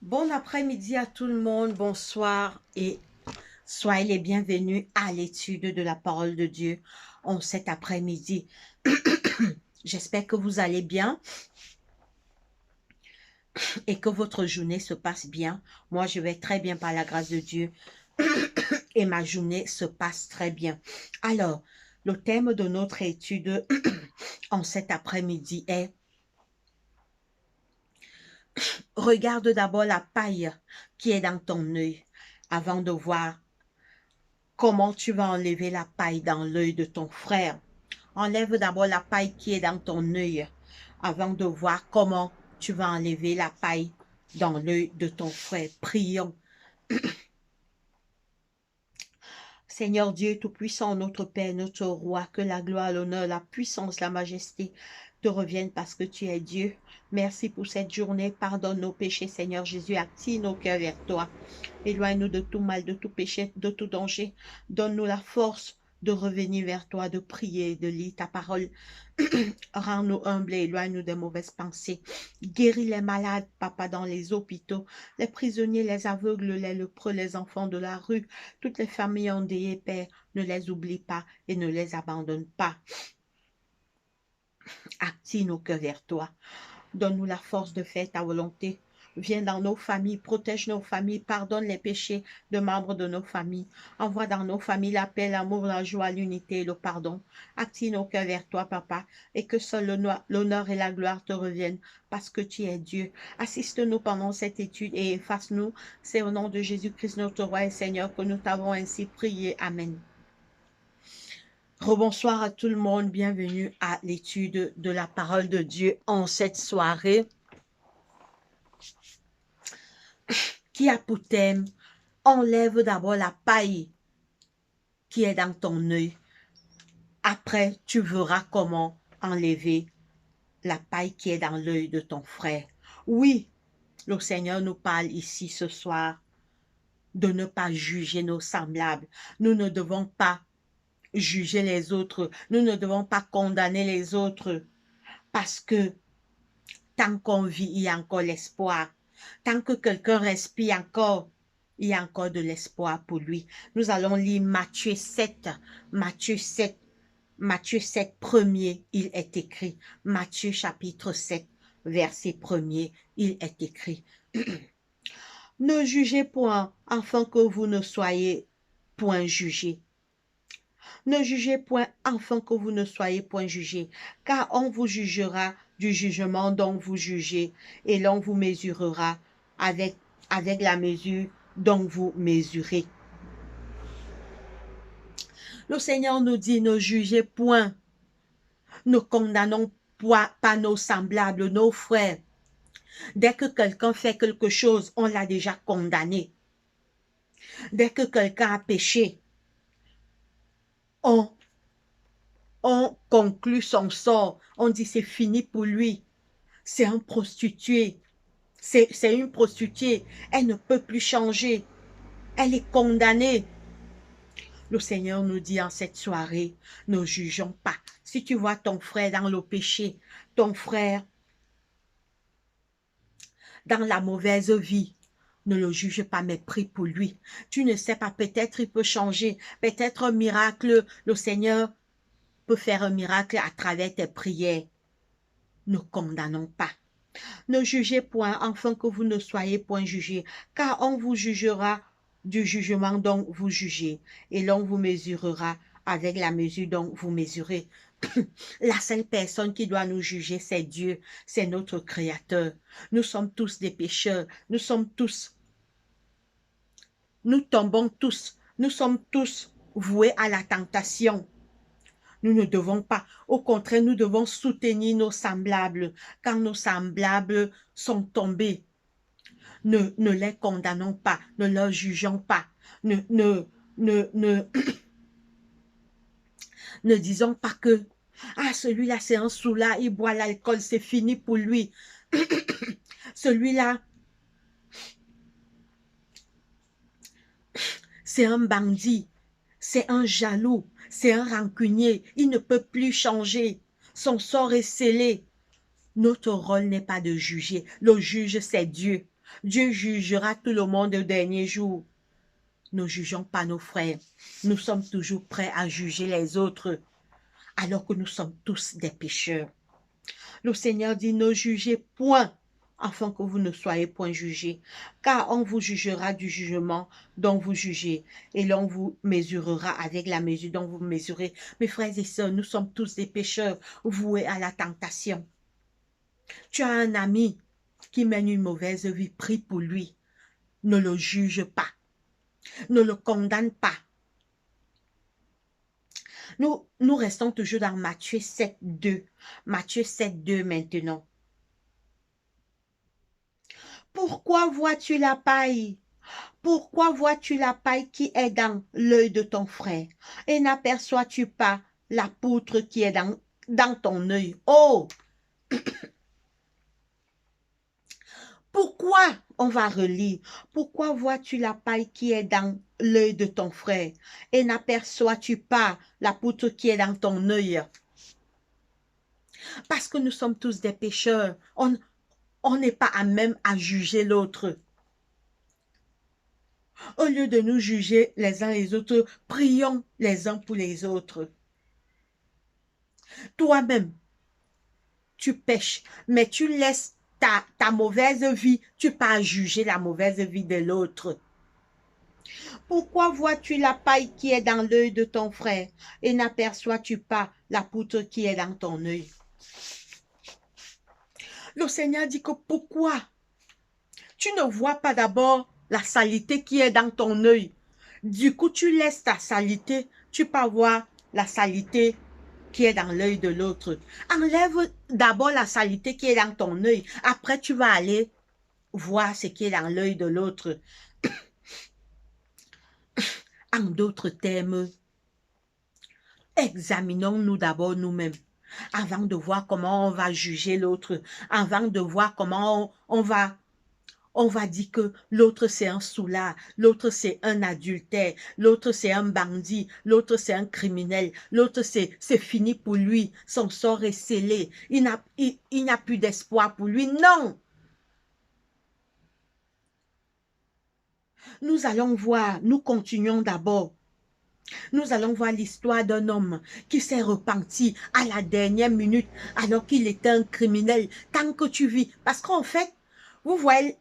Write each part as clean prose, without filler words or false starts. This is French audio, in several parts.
Bon après-midi à tout le monde, bonsoir et soyez les bienvenus à l'étude de la parole de Dieu en cet après-midi. J'espère que vous allez bien et que votre journée se passe bien. Moi, je vais très bien par la grâce de Dieu et ma journée se passe très bien. Alors, le thème de notre étude en cet après-midi est regarde d'abord la paille qui est dans ton œil avant de voir comment tu vas enlever la paille dans l'œil de ton frère. Enlève d'abord la paille qui est dans ton œil avant de voir comment tu vas enlever la paille dans l'œil de ton frère. Prions. Seigneur Dieu Tout-Puissant, notre Père, notre Roi, que la gloire, l'honneur, la puissance, la majesté te reviennent parce que tu es Dieu. Merci pour cette journée. Pardonne nos péchés, Seigneur Jésus. Attire nos cœurs vers toi. Éloigne-nous de tout mal, de tout péché, de tout danger. Donne-nous la force de revenir vers toi, de prier, de lire ta parole. Rends-nous humbles et éloigne-nous des mauvaises pensées. Guéris les malades, papa, dans les hôpitaux, les prisonniers, les aveugles, les lépreux, les enfants de la rue, toutes les familles endeuillées, Père, ne les oublie pas et ne les abandonne pas. Attire nos cœurs vers toi. Donne-nous la force de faire ta volonté. Viens dans nos familles, protège nos familles, pardonne les péchés de membres de nos familles. Envoie dans nos familles la paix, l'amour, la joie, l'unité et le pardon. Attire nos cœurs vers toi, Papa, et que seul l'honneur et la gloire te reviennent, parce que tu es Dieu. Assiste-nous pendant cette étude et efface-nous. C'est au nom de Jésus-Christ, notre Roi et Seigneur, que nous t'avons ainsi prié. Amen. Rebonsoir à tout le monde, bienvenue à l'étude de la parole de Dieu en cette soirée qui a pour thème « Enlève d'abord la paille qui est dans ton œil. Après, tu verras comment enlever la paille qui est dans l'œil de ton frère. » Oui, le Seigneur nous parle ici ce soir de ne pas juger nos semblables. Nous ne devons pas juger les autres. Nous ne devons pas condamner les autres parce que tant qu'on vit, il y a encore l'espoir. Tant que quelqu'un respire encore, il y a encore de l'espoir pour lui. Nous allons lire Matthieu 7. Matthieu 7. Matthieu 7, premier, il est écrit. Matthieu chapitre 7, verset premier, il est écrit. Ne jugez point, afin que vous ne soyez point jugés. Ne jugez point, afin que vous ne soyez point jugés, car on vous jugera du jugement dont vous jugez, et l'on vous mesurera avec la mesure dont vous mesurez. Le Seigneur nous dit, ne jugez point, ne condamnons pas nos semblables, nos frères. Dès que quelqu'un fait quelque chose, on l'a déjà condamné. Dès que quelqu'un a péché, on conclut son sort. On dit c'est fini pour lui. C'est un prostitué. C'est une prostituée. Elle ne peut plus changer. Elle est condamnée. Le Seigneur nous dit en cette soirée, ne jugeons pas. Si tu vois ton frère dans le péché, ton frère dans la mauvaise vie, ne le juge pas, mais prie pour lui. Tu ne sais pas, peut-être il peut changer. Peut-être un miracle, le Seigneur peut faire un miracle à travers tes prières. Ne condamnons pas. Ne jugez point, afin que vous ne soyez point jugés, car on vous jugera du jugement dont vous jugez, et l'on vous mesurera avec la mesure dont vous mesurez. La seule personne qui doit nous juger, c'est Dieu, c'est notre Créateur. Nous sommes tous des pécheurs, nous tombons tous, nous sommes tous voués à la tentation. Nous ne devons pas, au contraire, nous devons soutenir nos semblables. Quand nos semblables sont tombés, ne les condamnons pas, ne leur jugeons pas, ne disons pas que ah, celui-là, c'est un soûlard, il boit l'alcool, c'est fini pour lui. Celui-là, c'est un bandit, c'est un jaloux, c'est un rancunier, il ne peut plus changer. Son sort est scellé. Notre rôle n'est pas de juger. Le juge, c'est Dieu. Dieu jugera tout le monde au dernier jour. Ne jugeons pas nos frères. Nous sommes toujours prêts à juger les autres, alors que nous sommes tous des pécheurs. Le Seigneur dit, ne jugez point, afin que vous ne soyez point jugés, car on vous jugera du jugement dont vous jugez, et l'on vous mesurera avec la mesure dont vous mesurez. Mes frères et sœurs, nous sommes tous des pécheurs voués à la tentation. Tu as un ami qui mène une mauvaise vie, prie pour lui. Ne le juge pas. Ne le condamne pas. Nous restons toujours dans Matthieu 7, 2. Matthieu 7, 2 maintenant. Pourquoi vois-tu la paille? Pourquoi vois-tu la paille qui est dans l'œil de ton frère et n'aperçois-tu pas la poutre qui est dans ton œil? Oh! Pourquoi, on va relire, pourquoi vois-tu la paille qui est dans l'œil de ton frère et n'aperçois-tu pas la poutre qui est dans ton œil? Parce que nous sommes tous des pécheurs, on n'est pas à même à juger l'autre. Au lieu de nous juger les uns les autres, prions les uns pour les autres. Toi-même, tu pêches, mais tu laisses ta mauvaise vie, tu pas juger la mauvaise vie de l'autre. Pourquoi vois-tu la paille qui est dans l'œil de ton frère et n'aperçois-tu pas la poutre qui est dans ton œil? Le Seigneur dit que pourquoi tu ne vois pas d'abord la saleté qui est dans ton œil? Du coup, tu laisses ta saleté, tu peux voir la saleté qui est dans l'œil de l'autre. Enlève d'abord la saleté qui est dans ton œil. Après, tu vas aller voir ce qui est dans l'œil de l'autre. En d'autres termes, examinons-nous d'abord nous-mêmes avant de voir comment on va juger l'autre, avant de voir comment on va dire que l'autre c'est un soulard, l'autre c'est un adultère, l'autre c'est un bandit, l'autre c'est un criminel, l'autre c'est fini pour lui, son sort est scellé, il n'a plus d'espoir pour lui. Non! Nous allons voir, nous continuons d'abord. Nous allons voir l'histoire d'un homme qui s'est repenti à la dernière minute alors qu'il était un criminel. Tant que tu vis, parce qu'en fait, vous voyez,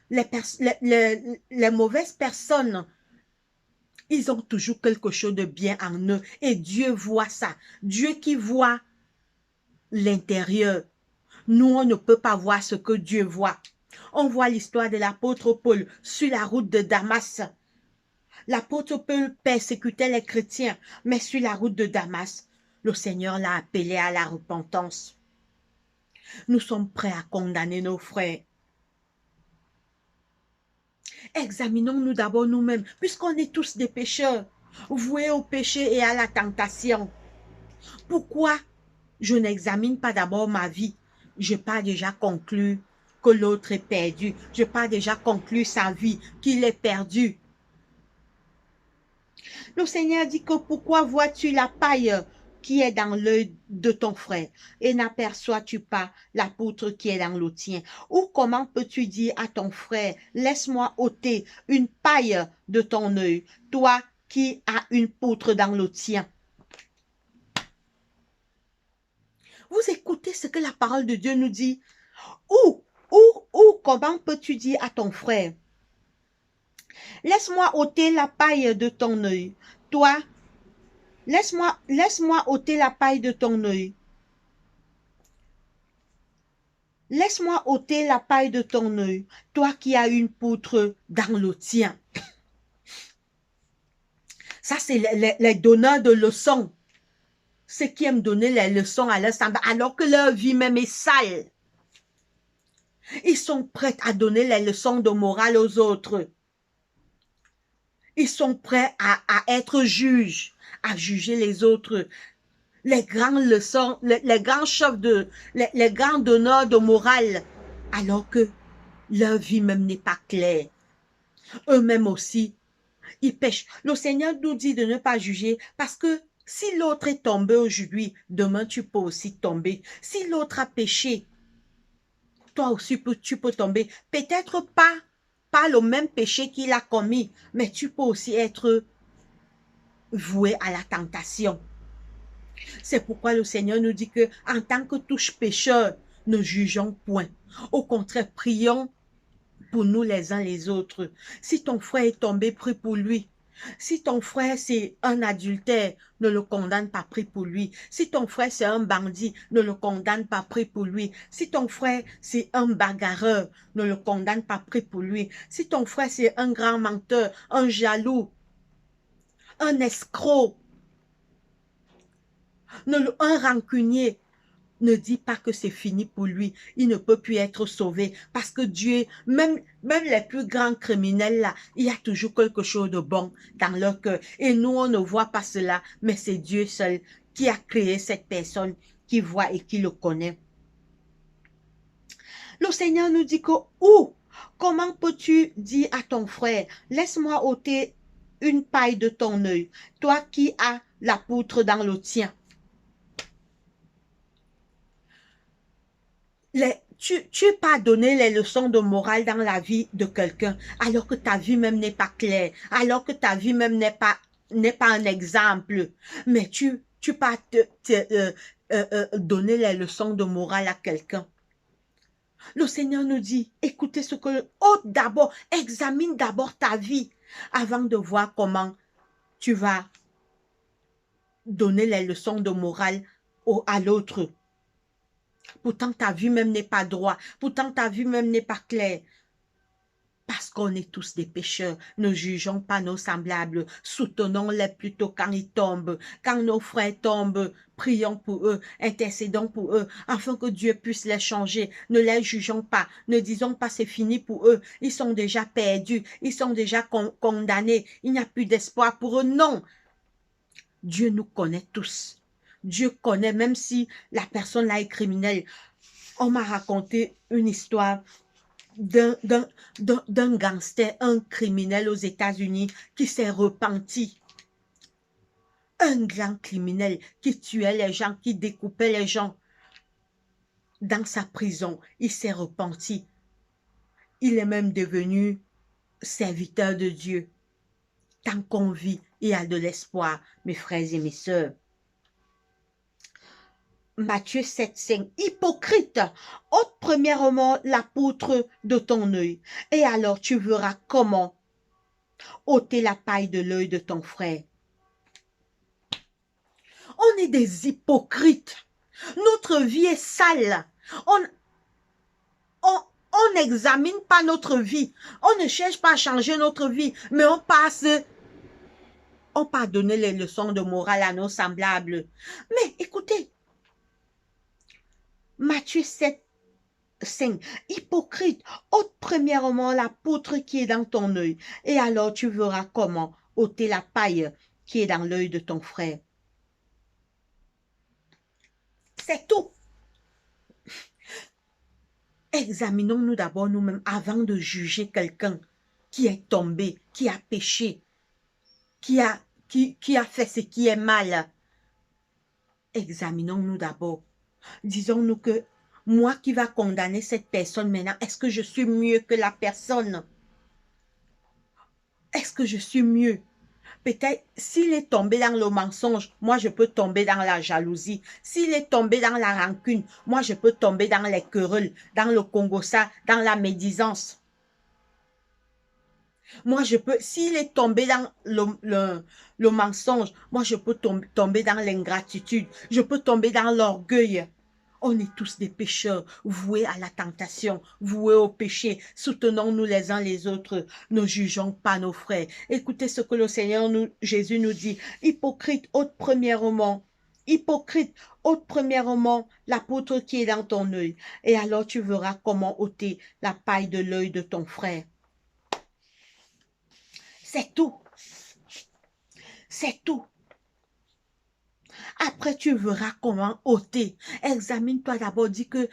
les mauvaises personnes, ils ont toujours quelque chose de bien en eux. Et Dieu voit ça. Dieu qui voit l'intérieur. Nous, on ne peut pas voir ce que Dieu voit. On voit l'histoire de l'apôtre Paul sur la route de Damas. L'apôtre Paul persécutait les chrétiens, mais sur la route de Damas, le Seigneur l'a appelé à la repentance. Nous sommes prêts à condamner nos frères. Examinons-nous d'abord nous-mêmes, puisqu'on est tous des pécheurs, voués au péché et à la tentation. Pourquoi je n'examine pas d'abord ma vie? Je n'ai pas déjà conclu que l'autre est perdu. Je n'ai pas déjà conclu sa vie, qu'il est perdu. Le Seigneur dit que pourquoi vois-tu la paille qui est dans l'œil de ton frère et n'aperçois-tu pas la poutre qui est dans le tien? Ou comment peux-tu dire à ton frère, laisse-moi ôter une paille de ton œil, toi qui as une poutre dans le tien? Vous écoutez ce que la parole de Dieu nous dit? Ou comment peux-tu dire à ton frère, laisse-moi ôter la paille de ton œil, toi, laisse-moi ôter la paille de ton œil. Laisse-moi ôter la paille de ton œil, toi qui as une poutre dans le tien. Ça, c'est les donneurs de leçons. Ceux qui aiment donner les leçons à leur semblable, alors que leur vie même est sale. Ils sont prêts à donner les leçons de morale aux autres. Ils sont prêts à être juges, à juger les autres. Les grandes leçons, les grands chefs les grands donneurs de morale, alors que leur vie même n'est pas claire. Eux-mêmes aussi, ils pêchent. Le Seigneur nous dit de ne pas juger parce que si l'autre est tombé aujourd'hui, demain tu peux aussi tomber. Si l'autre a péché, toi aussi tu peux tomber. Peut-être pas le même péché qu'il a commis, mais tu peux aussi être voué à la tentation. C'est pourquoi le Seigneur nous dit que en tant que touche pécheurs, ne jugeons point. Au contraire, prions pour nous les uns les autres. Si ton frère est tombé, prie pour lui. Si ton frère c'est un adultère, ne le condamne pas, prie pour lui. Si ton frère c'est un bandit, ne le condamne pas, prie pour lui. Si ton frère c'est un bagarreur, ne le condamne pas, prie pour lui. Si ton frère c'est un grand menteur, un jaloux, un escroc, un rancunier, ne dis pas que c'est fini pour lui. Il ne peut plus être sauvé parce que Dieu, même les plus grands criminels là, il y a toujours quelque chose de bon dans leur cœur. Et nous, on ne voit pas cela, mais c'est Dieu seul qui a créé cette personne, qui voit et qui le connaît. Le Seigneur nous dit que, comment peux-tu dire à ton frère, laisse-moi ôter une paille de ton œil, toi qui as la poutre dans le tien. Tu pas donné les leçons de morale dans la vie de quelqu'un, alors que ta vie même n'est pas claire, alors que ta vie même n'est pas un exemple, mais tu pas donner les leçons de morale à quelqu'un. Le Seigneur nous dit, écoutez ce que, d'abord, examine d'abord ta vie avant de voir comment tu vas donner les leçons de morale à l'autre. Pourtant, ta vie même n'est pas droite. Pourtant, ta vie même n'est pas claire. Parce qu'on est tous des pécheurs. Ne jugeons pas nos semblables. Soutenons-les plutôt quand ils tombent. Quand nos frères tombent, prions pour eux, intercédons pour eux, afin que Dieu puisse les changer. Ne les jugeons pas. Ne disons pas c'est fini pour eux. Ils sont déjà perdus. Ils sont déjà condamnés. Il n'y a plus d'espoir pour eux. Non. Dieu nous connaît tous. Dieu connaît, même si la personne là est criminelle. On m'a raconté une histoire d'un gangster, un criminel aux États-Unis qui s'est repenti. Un grand criminel qui tuait les gens, qui découpait les gens. Dans sa prison, il s'est repenti. Il est même devenu serviteur de Dieu. Tant qu'on vit, il y a de l'espoir, mes frères et mes sœurs. Matthieu 7, 5. Hypocrite, ôte premièrement la poutre de ton œil, et alors tu verras comment ôter la paille de l'œil de ton frère. On est des hypocrites. Notre vie est sale. On n'examine pas notre vie. On ne cherche pas à changer notre vie, mais on passe donner les leçons de morale à nos semblables. Mais écoutez, Matthieu 7, 5. Hypocrite, ôte premièrement la poutre qui est dans ton œil, et alors tu verras comment ôter la paille qui est dans l'œil de ton frère. C'est tout. Examinons-nous d'abord nous-mêmes avant de juger quelqu'un qui est tombé, qui a péché, qui a fait ce qui est mal. Examinons-nous d'abord. Disons-nous que moi qui va condamner cette personne maintenant, est-ce que je suis mieux que la personne? Est-ce que je suis mieux? Peut-être, s'il est tombé dans le mensonge, moi je peux tomber dans la jalousie. S'il est tombé dans la rancune, moi je peux tomber dans les querelles, dans le congossa, dans la médisance. Moi je peux, s'il est tombé dans le mensonge, moi je peux tomber dans l'ingratitude, je peux tomber dans l'orgueil. On est tous des pécheurs, voués à la tentation, voués au péché. Soutenons-nous les uns les autres. Ne jugeons pas nos frères. Écoutez ce que le Seigneur Jésus nous dit. Hypocrite, ôte premièrement. Hypocrite, ôte premièrement la poutre qui est dans ton œil. Et alors tu verras comment ôter la paille de l'œil de ton frère. C'est tout. C'est tout. Après, tu verras comment ôter. Examine-toi d'abord, dis que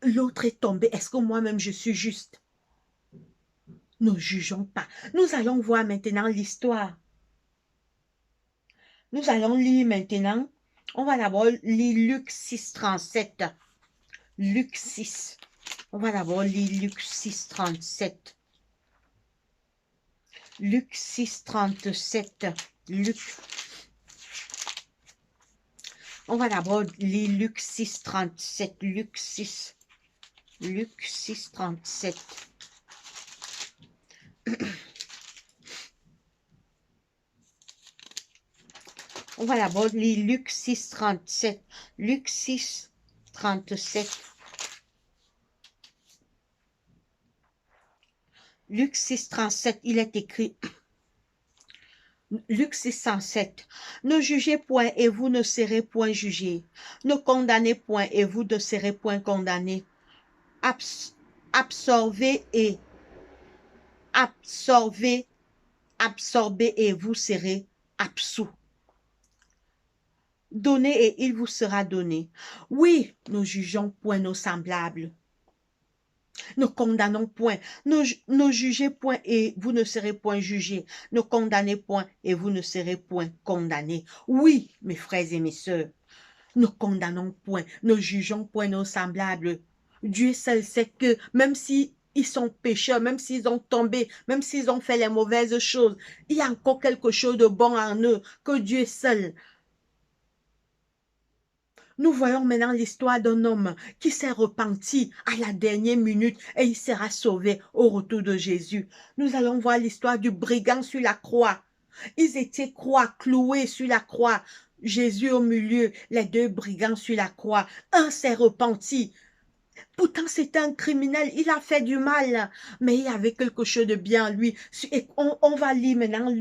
l'autre est tombé. Est-ce que moi-même je suis juste? Ne jugeons pas. Nous allons voir maintenant l'histoire. Nous allons lire maintenant. On va d'abord lire Luc 6, 37. Luc 6. On va d'abord lire Luc 6, 37. Luc 6, 37. On va d'abord lire Luc 6, 37. Luc 6, 37. On va d'abord lire Luc 6, 37. Luc 6, 37. Luc 6, 37, il est écrit, Luc 6, 37, ne jugez point et vous ne serez point jugés, ne condamnez point et vous ne serez point condamnés, absorbez et vous serez absous. Donnez et il vous sera donné. Oui, ne jugeons point nos semblables. Ne condamnons point, ne jugez point et vous ne serez point jugés. Ne condamnez point et vous ne serez point condamnés. Oui, mes frères et mes sœurs, ne condamnons point, ne jugeons point nos semblables. Dieu seul sait que même si ils sont pécheurs, même s'ils ont tombé, même s'ils ont fait les mauvaises choses, il y a encore quelque chose de bon en eux que Dieu seul. Nous voyons maintenant l'histoire d'un homme qui s'est repenti à la dernière minute et il sera sauvé au retour de Jésus. Nous allons voir l'histoire du brigand sur la croix. Ils étaient cloués sur la croix. Jésus au milieu, les deux brigands sur la croix. Un s'est repenti. Pourtant, c'était un criminel. Il a fait du mal, mais il y avait quelque chose de bien en lui. Et on va lire maintenant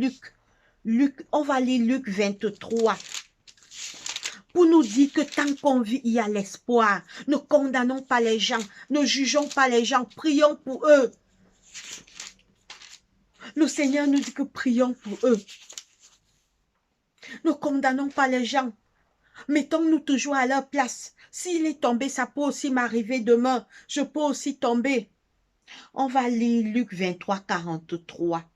on va lire Luc 23. Pour nous dire que tant qu'on vit, il y a l'espoir. Ne condamnons pas les gens, ne jugeons pas les gens, prions pour eux. Le Seigneur nous dit que prions pour eux. Ne condamnons pas les gens. Mettons-nous toujours à leur place. S'il est tombé, ça peut aussi m'arriver demain. Je peux aussi tomber. On va lire Luc 23, 43.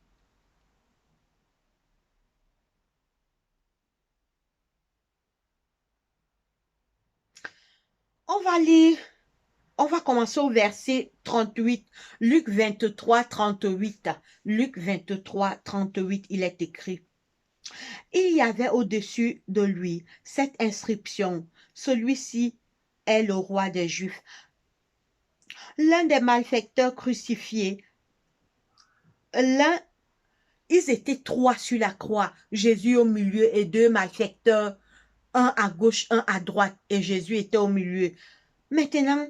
On va commencer au verset 38. Luc 23, 38. Luc 23, 38, il est écrit. Il y avait au-dessus de lui cette inscription. Celui-ci est le roi des Juifs. L'un des malfaiteurs crucifiés, ils étaient trois sur la croix, Jésus au milieu et deux malfaiteurs, un à gauche, un à droite, et Jésus était au milieu. Maintenant,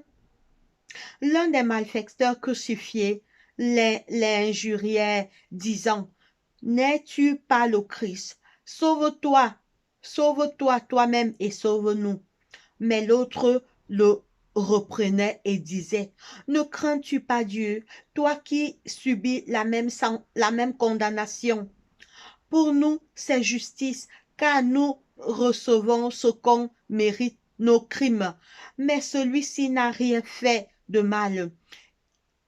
l'un des malfaiteurs crucifiés l'injuriait, disant, « N'es-tu pas le Christ? Sauve-toi, sauve-toi toi-même et sauve-nous. » Mais l'autre le reprenait et disait, « Ne crains-tu pas Dieu, toi qui subis la même condamnation? Pour nous, c'est justice, car nous recevons ce qu'on mérite, nos crimes. Mais celui-ci n'a rien fait de mal. »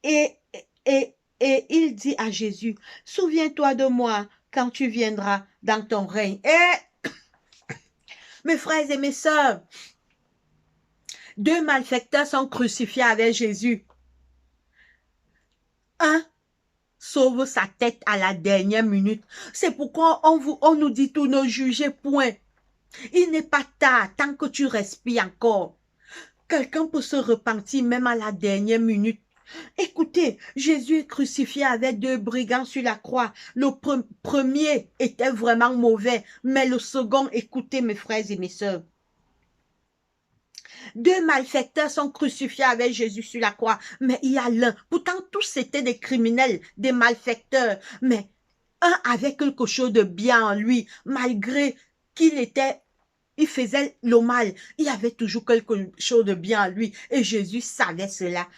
Et il dit à Jésus, « Souviens-toi de moi quand tu viendras dans ton règne. » Et mes frères et mes sœurs, deux malfaiteurs sont crucifiés avec Jésus. Un sauve sa tête à la dernière minute. C'est pourquoi on nous dit tout, ne jugez point. Il n'est pas tard tant que tu respires encore. Quelqu'un peut se repentir même à la dernière minute. Écoutez, Jésus est crucifié avec deux brigands sur la croix. Le premier était vraiment mauvais, mais le second, écoutez mes frères et mes sœurs, deux malfaiteurs sont crucifiés avec Jésus sur la croix, mais il y a l'un. Pourtant, tous étaient des criminels, des malfaiteurs, mais un avait quelque chose de bien en lui, malgré il faisait le mal. Il y avait toujours quelque chose de bien en lui, et Jésus savait cela.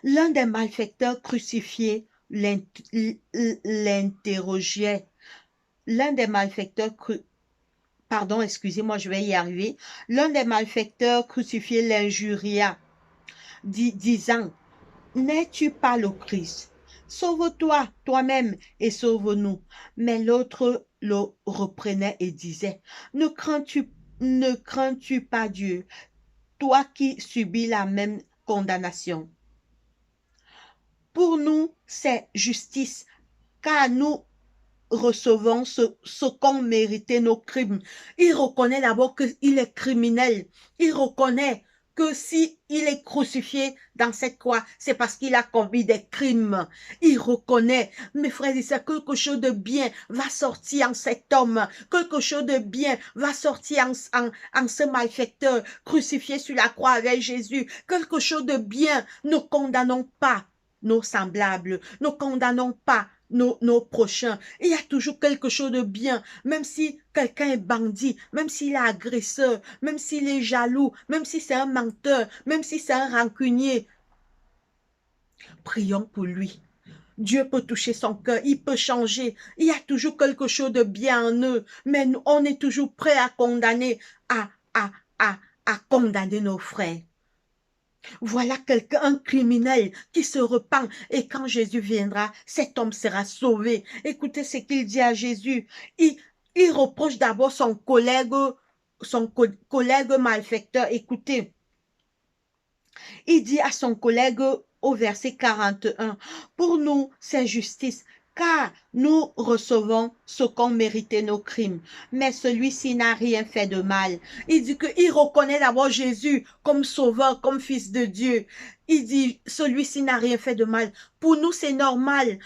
L'un des malfaiteurs crucifiés l'interrogeait. L'un des malfaiteurs Pardon, excusez-moi, je vais y arriver. L'un des malfaiteurs crucifiés l'injuria, disant, « N'es-tu pas le Christ? Sauve-toi toi-même et sauve-nous. » Mais l'autre le reprenait et disait, « Ne crains-tu pas Dieu, toi qui subis la même condamnation. Pour nous, c'est justice, car nous recevons ce qu'ont mérité nos crimes. Il reconnaît d'abord qu'il est criminel. Il reconnaît que si il est crucifié dans cette croix, c'est parce qu'il a commis des crimes. Il reconnaît, mes frères et sœurs, quelque chose de bien va sortir en cet homme. Quelque chose de bien va sortir en ce malfaiteur crucifié sur la croix avec Jésus. Quelque chose de bien. Ne condamnons pas nos semblables. Ne condamnons pas nos prochains. Il y a toujours quelque chose de bien, même si quelqu'un est bandit, même s'il est agresseur, même s'il est jaloux, même si c'est un menteur, même si c'est un rancunier. Prions pour lui. Dieu peut toucher son cœur, il peut changer. Il y a toujours quelque chose de bien en eux, mais on est toujours prêt à condamner, à, à condamner nos frères. Voilà quelqu'un, un criminel qui se repent et quand Jésus viendra, cet homme sera sauvé. Écoutez ce qu'il dit à Jésus. Il reproche d'abord son collègue malfaiteur. Écoutez, il dit à son collègue au verset 41, pour nous, c'est justice, car nous recevons ce qu'ont mérité nos crimes. Mais celui-ci n'a rien fait de mal. Il dit qu'il reconnaît d'abord Jésus comme sauveur, comme fils de Dieu. Il dit, celui-ci n'a rien fait de mal. Pour nous, c'est normal.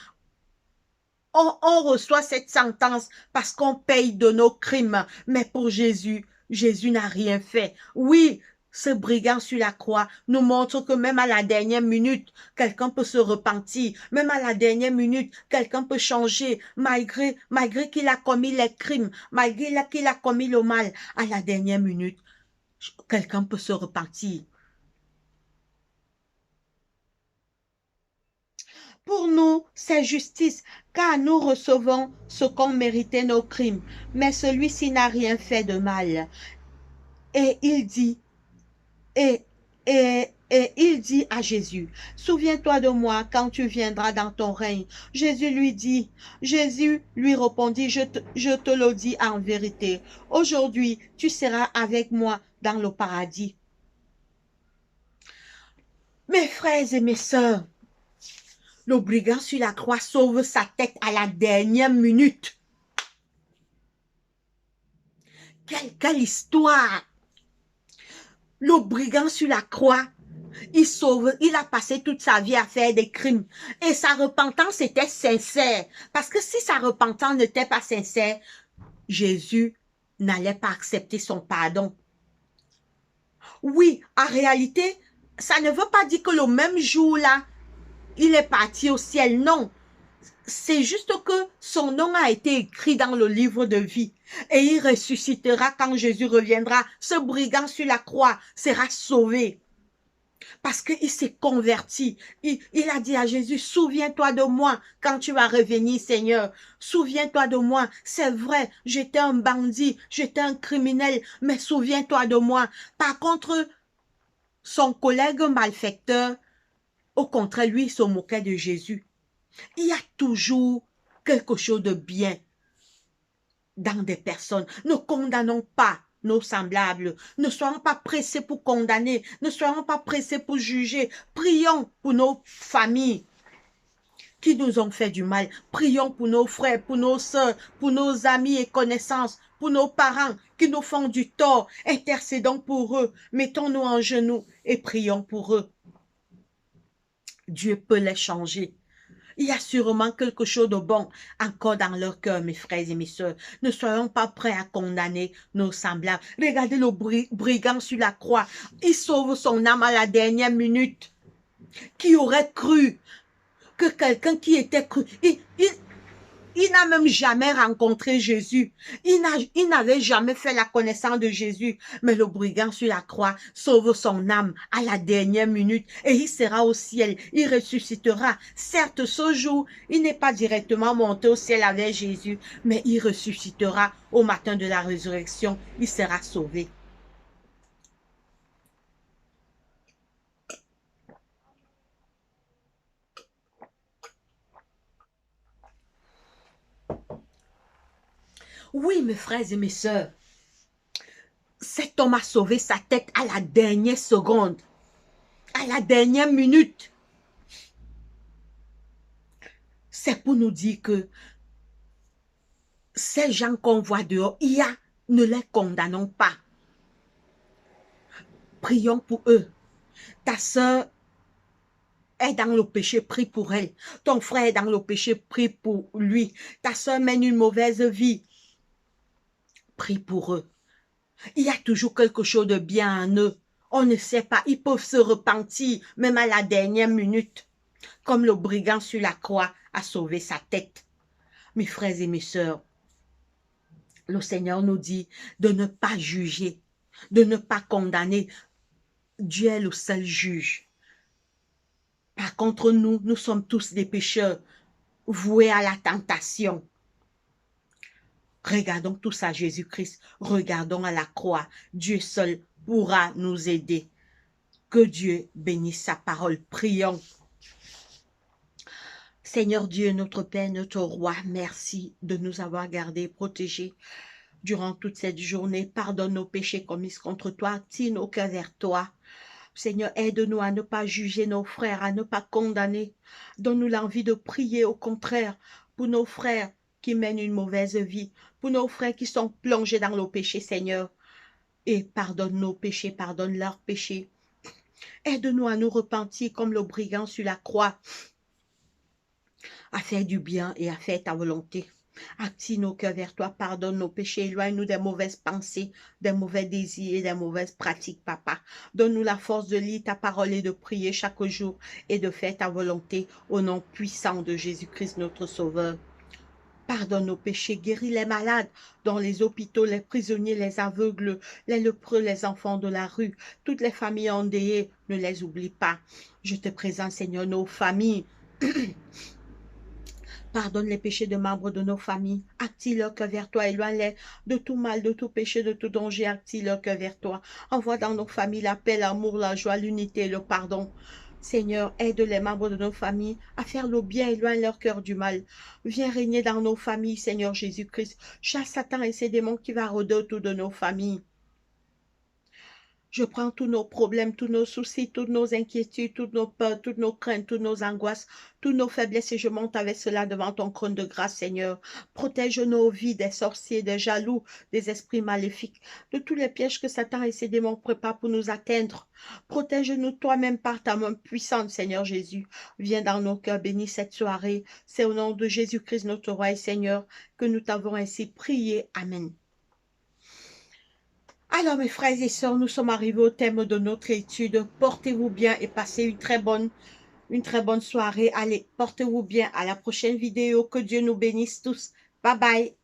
On reçoit cette sentence parce qu'on paye de nos crimes. Mais pour Jésus, Jésus n'a rien fait. Oui, ce brigand sur la croix nous montre que même à la dernière minute, quelqu'un peut se repentir. Même à la dernière minute, quelqu'un peut changer malgré qu'il a commis les crimes, malgré qu'il a commis le mal. À la dernière minute, quelqu'un peut se repentir. Pour nous, c'est justice, car nous recevons ce qu'ont mérité nos crimes. Mais celui-ci n'a rien fait de mal. Et il dit, et il dit à Jésus, souviens-toi de moi quand tu viendras dans ton règne. Jésus lui répondit, je te le dis en vérité, aujourd'hui tu seras avec moi dans le paradis. Mes frères et mes sœurs, le brigand sur la croix sauve sa tête à la dernière minute. Quelle histoire! Le brigand sur la croix, il a passé toute sa vie à faire des crimes. Et sa repentance était sincère. Parce que si sa repentance n'était pas sincère, Jésus n'allait pas accepter son pardon. Oui, en réalité, ça ne veut pas dire que le même jour-là, il est parti au ciel. Non, c'est juste que son nom a été écrit dans le livre de vie et il ressuscitera quand Jésus reviendra. Ce brigand sur la croix sera sauvé parce qu'il s'est converti. Il a dit à Jésus, souviens-toi de moi quand tu vas revenir, Seigneur. Souviens-toi de moi. C'est vrai, j'étais un bandit, j'étais un criminel, mais souviens-toi de moi. Par contre, son collègue malfaiteur, au contraire, lui, il se moquait de Jésus. Il y a toujours quelque chose de bien dans des personnes. Ne condamnons pas nos semblables. Ne soyons pas pressés pour condamner. Ne soyons pas pressés pour juger. Prions pour nos familles qui nous ont fait du mal. Prions pour nos frères, pour nos sœurs, pour nos amis et connaissances, pour nos parents qui nous font du tort. Intercédons pour eux. Mettons-nous en genoux et prions pour eux. Dieu peut les changer. Il y a sûrement quelque chose de bon encore dans leur cœur, mes frères et mes sœurs. Ne soyons pas prêts à condamner nos semblables. Regardez le brigand sur la croix. Il sauve son âme à la dernière minute. Qui aurait cru que quelqu'un qui était cru... Il n'a même jamais rencontré Jésus. Il n'avait jamais fait la connaissance de Jésus. Mais le brigand sur la croix sauve son âme à la dernière minute et il sera au ciel. Il ressuscitera. Certes, ce jour, il n'est pas directement monté au ciel avec Jésus, mais il ressuscitera au matin de la résurrection. Il sera sauvé. Oui, mes frères et mes sœurs, cette Cet homme a sauvé sa tête à la dernière seconde, à la dernière minute. C'est pour nous dire que ces gens qu'on voit dehors, ne les condamnons pas. Prions pour eux. Ta soeur est dans le péché, prie pour elle. Ton frère est dans le péché, prie pour lui. Ta soeur mène une mauvaise vie, prie pour eux. Il y a toujours quelque chose de bien en eux. On ne sait pas, ils peuvent se repentir, même à la dernière minute. Comme le brigand sur la croix a sauvé sa tête. Mes frères et mes sœurs, le Seigneur nous dit de ne pas juger, de ne pas condamner. Dieu est le seul juge. Par contre, nous sommes tous des pécheurs, voués à la tentation. Regardons tous à Jésus-Christ, regardons à la croix. Dieu seul pourra nous aider. Que Dieu bénisse sa parole. Prions. Seigneur Dieu, notre Père, notre Roi, merci de nous avoir gardés, protégés durant toute cette journée. Pardonne nos péchés commis contre toi, tire nos cœurs vers toi. Seigneur, aide-nous à ne pas juger nos frères, à ne pas condamner. Donne-nous l'envie de prier, au contraire, pour nos frères qui mènent une mauvaise vie, pour nos frères qui sont plongés dans le péché, Seigneur. Et pardonne nos péchés, pardonne leurs péchés. Aide-nous à nous repentir comme le brigand sur la croix, à faire du bien et à faire ta volonté. Active nos cœurs vers toi, pardonne nos péchés, éloigne-nous des mauvaises pensées, des mauvais désirs et des mauvaises pratiques, Papa. Donne-nous la force de lire ta parole et de prier chaque jour et de faire ta volonté au nom puissant de Jésus-Christ, notre Sauveur. Pardonne nos péchés, guéris les malades dans les hôpitaux, les prisonniers, les aveugles, les lépreux, les enfants de la rue, toutes les familles endeuillées, ne les oublie pas. Je te présente, Seigneur, nos familles. Pardonne les péchés de membres de nos familles. Active leur cœur vers toi. Éloigne-les de tout mal, de tout péché, de tout danger. Active leur cœur vers toi. Envoie dans nos familles la paix, l'amour, la joie, l'unité, le pardon. Seigneur, aide les membres de nos familles à faire le bien, éloigne leur cœur du mal. Viens régner dans nos familles, Seigneur Jésus-Christ. Chasse Satan et ses démons qui va rôder autour de nos familles. Je prends tous nos problèmes, tous nos soucis, toutes nos inquiétudes, toutes nos peurs, toutes nos craintes, toutes nos angoisses, toutes nos faiblesses et je monte avec cela devant ton trône de grâce, Seigneur. Protège nos vies des sorciers, des jaloux, des esprits maléfiques, de tous les pièges que Satan et ses démons préparent pour nous atteindre. Protège-nous toi-même par ta main puissante, Seigneur Jésus. Viens dans nos cœurs, bénis cette soirée. C'est au nom de Jésus-Christ, notre Roi et Seigneur, que nous t'avons ainsi prié. Amen. Alors mes frères et sœurs, nous sommes arrivés au thème de notre étude. Portez-vous bien et passez une très bonne soirée. Allez, portez-vous bien. À la prochaine vidéo. Que Dieu nous bénisse tous. Bye bye.